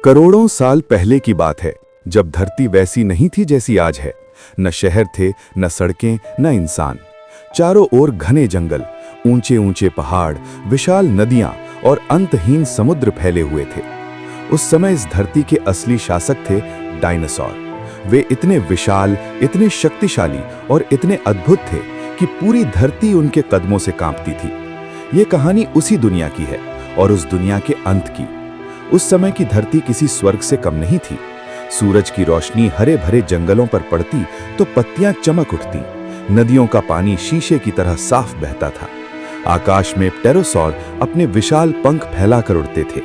करोड़ों साल पहले की बात है, जब धरती वैसी नहीं थी जैसी आज है। न शहर थे, न सड़कें, न इंसान। चारों ओर घने जंगल, ऊंचे ऊंचे पहाड़, विशाल नदियां और अंतहीन समुद्र फैले हुए थे। उस समय इस धरती के असली शासक थे डायनासोर। वे इतने विशाल, इतने शक्तिशाली और इतने अद्भुत थे कि पूरी धरती उनके कदमों से कांपती थी। ये कहानी उसी दुनिया की है और उस दुनिया के अंत की। उस समय की धरती किसी स्वर्ग से कम नहीं थी। सूरज की रोशनी हरे भरे जंगलों पर पड़ती तो पत्तियां चमक उठती। नदियों का पानी शीशे की तरह साफ बहता था। आकाश में प्टेरोसॉर अपने विशाल पंख फैलाकर उड़ते थे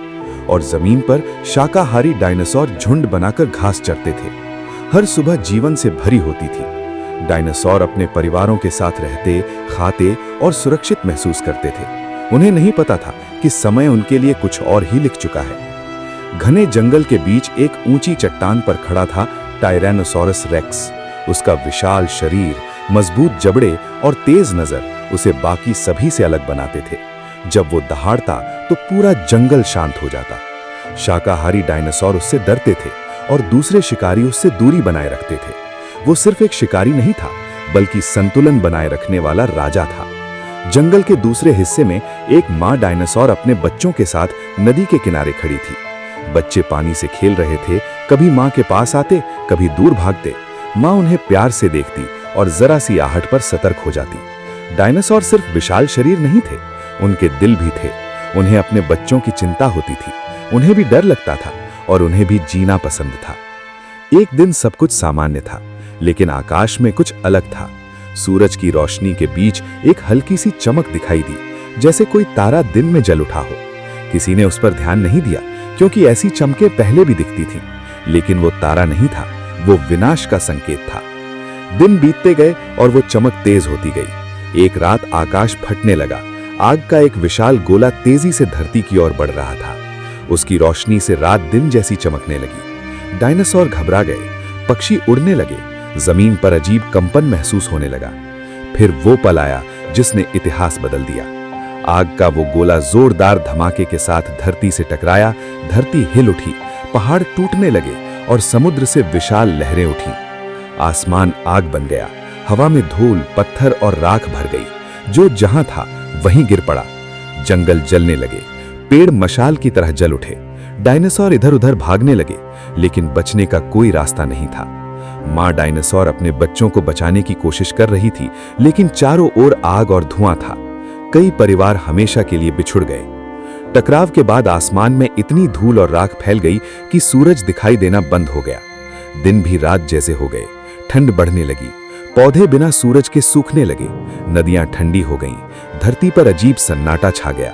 और जमीन पर शाकाहारी डायनासोर झुंड बनाकर घास चरते थे। हर सुबह जीवन से भरी होती थी। डायनासोर अपने परिवारों के साथ रहते, खाते और सुरक्षित महसूस करते थे। उन्हें नहीं पता था कि समय उनके लिए कुछ और ही लिख चुका है। घने जंगल के बीच एक ऊंची चट्टान पर खड़ा था टायरानोसोरस रेक्स। उसका विशाल शरीर, मजबूत जबड़े और तेज नजर उसे बाकी सभी से अलग बनाते थे। जब वो दहाड़ता तो पूरा जंगल शांत हो जाता। शाकाहारी डायनासोर उससे डरते थे और दूसरे शिकारी उससे दूरी बनाए रखते थे। वो सिर्फ एक शिकारी नहीं था, बल्कि संतुलन बनाए रखने वाला राजा था। जंगल के दूसरे हिस्से में एक माँ डायनासोर अपने बच्चों के साथ नदी के किनारे खड़ी थी। बच्चे पानी से खेल रहे थे, कभी माँ के पास आते, कभी दूर भागते। माँ उन्हें प्यार से देखती और जरा सी आहट पर सतर्क हो जाती। डायनासोर सिर्फ विशाल शरीर नहीं थे, उनके दिल भी थे। उन्हें अपने बच्चों की चिंता होती थी, उन्हें भी डर लगता था और उन्हें भी जीना पसंद था। एक दिन सब कुछ सामान्य था, लेकिन आकाश में कुछ अलग था। सूरज की रोशनी के बीच एक हल्की सी चमक दिखाई दी, जैसे कोई तारा दिन में जल उठा हो। किसी ने उस पर ध्यान नहीं दिया, क्योंकि ऐसी चमकें पहले भी दिखती थीं, लेकिन वो तारा नहीं था, वो विनाश का संकेत था। दिन बीतते गए और वो चमक तेज होती गई। एक रात आकाश फटने लगा। आग का एक विशाल गोला तेजी से धरती की ओर बढ़ रहा था। उसकी रोशनी से रात दिन जैसी चमकने लगी। डायनासोर घबरा गए, पक्षी उड़ने लगे, जमीन पर अजीब कंपन महसूस होने लगा। फिर वो पल आया जिसने इतिहास बदल दिया। आग का वो गोला जोरदार धमाके के साथ धरती से टकराया। धरती हिल उठी, पहाड़ टूटने लगे और समुद्र से विशाल लहरें उठी। आसमान आग बन गया, हवा में धूल, पत्थर और राख भर गई। जो जहां था वहीं गिर पड़ा। जंगल जलने लगे, पेड़ मशाल की तरह जल उठे। डायनासोर इधर उधर भागने लगे, लेकिन बचने का कोई रास्ता नहीं था। माँ डायनासोर अपने बच्चों को बचाने की कोशिश कर रही थी, लेकिन चारों ओर आग और धुआं था। कई परिवार हमेशा के लिए बिछुड़ गए। टकराव के बाद आसमान में इतनी धूल और राख फैल गई कि सूरज दिखाई देना बंद हो गया। दिन भी रात जैसे हो गए। ठंड बढ़ने लगी, पौधे बिना सूरज के सूखने लगे, नदियां ठंडी हो गईं, धरती पर अजीब सन्नाटा छा गया।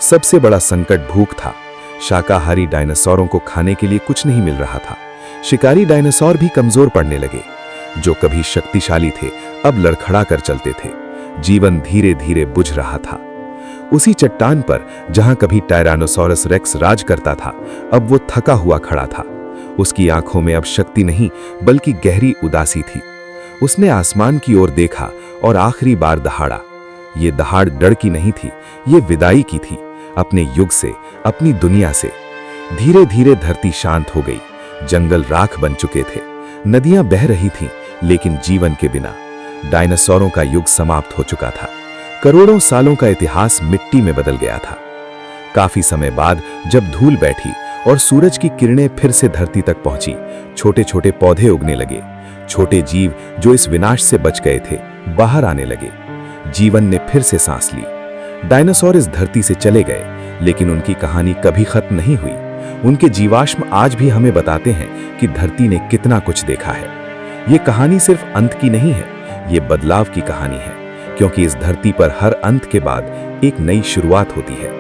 सबसे बड़ा संकट भूख था। शाकाहारी डायनासोरों को खाने के लिए कुछ नहीं मिल रहा था। शिकारी डायनासोर भी कमजोर पड़ने लगे। जो कभी शक्तिशाली थे, अब लड़खड़ा कर चलते थे। जीवन धीरे धीरे बुझ रहा था। उसी चट्टान पर जहां कभी टायरानोसोरस रेक्स राज करता था, अब वो थका हुआ खड़ा था। उसकी आंखों में अब शक्ति नहीं, बल्कि गहरी उदासी थी। उसने आसमान की ओर देखा और आखिरी बार दहाड़ा। ये दहाड़ डर की नहीं थी, ये विदाई की थी, अपने युग से, अपनी दुनिया से। धीरे धीरे धरती शांत हो गई। जंगल राख बन चुके थे, नदियां बह रही थीं, लेकिन जीवन के बिना। डायनासोरों का युग समाप्त हो चुका था। करोड़ों सालों का इतिहास मिट्टी में बदल गया था। काफी समय बाद जब धूल बैठी और सूरज की किरणें फिर से धरती तक पहुंची, छोटे छोटे पौधे उगने लगे। छोटे जीव जो इस विनाश से बच गए थे, बाहर आने लगे। जीवन ने फिर से सांस ली। डायनासोर इस धरती से चले गए, लेकिन उनकी कहानी कभी खत्म नहीं हुई। उनके जीवाश्म आज भी हमें बताते हैं कि धरती ने कितना कुछ देखा है। ये कहानी सिर्फ अंत की नहीं है, ये बदलाव की कहानी है, क्योंकि इस धरती पर हर अंत के बाद एक नई शुरुआत होती है।